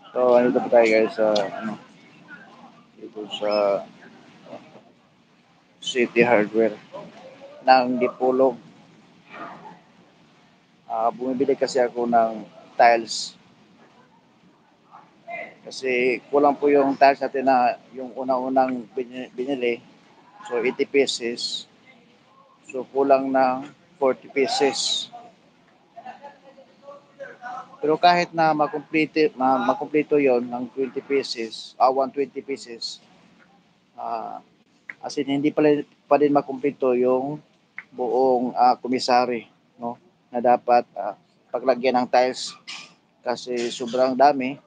So, andito po tayo guys sa ano, dito sa City Hardware ng Dipolog. Bumibili kasi ako ng tiles kasi kulang po yung tiles natin na yung unang-unang binili. So, 80 pieces. So, kulang ng 40 pieces. Pero kahit na makumpleto yon ng 20 pieces, 120 pieces, as in hindi pa din makumpleto yung buong komisari, no? Na dapat paglagyan ng tiles kasi sobrang dami.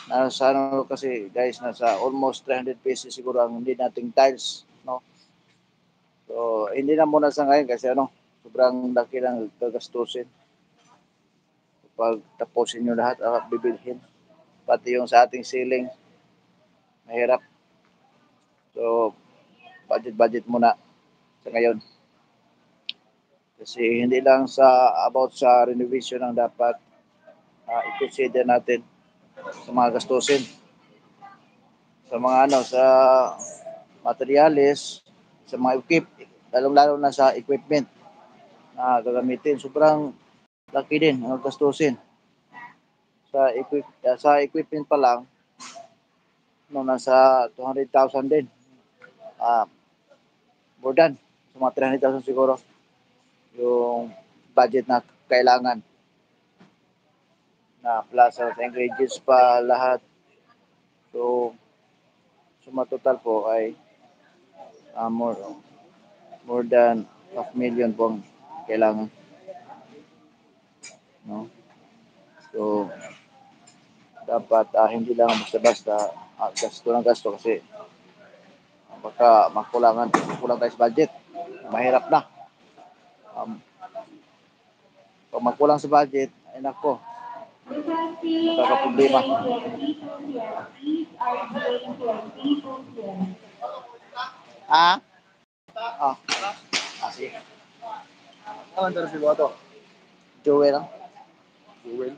Nasa ano kasi guys, nasa almost 300 pieces siguro ang hindi nating tiles, no? So, hindi na muna sa ngayon kasi ano, sobrang laki ng gagastusin. Pag tapusin nyo lahat, bibilhin. Pati yung sa ating ceiling, mahirap. So, budget muna sa ngayon. Kasi hindi lang sa about sa renovation ang dapat i-consider natin sa mga gastusin. Sa mga ano, sa materials, sa mga lalong-lalo na sa equipment na gagamitin. Sobrang laki din ang gastusin. Sa equipment pa lang, no, nasa 200,000 din. Uh, More than. So mga 300,000 siguro yung budget na kailangan na plus sa ingredients pa lahat. So, suma total po ay more than half million po ang kailangan. No? So, dapat hindi lang basta-basta gasto ng gasto kasi baka makulang tayo sa budget. Mahirap na. Um, Pag makulang sa budget, ay nako, magkakaproblema. Ah? Ah, sige. Ano ang si Boto? Joel lang? Joel?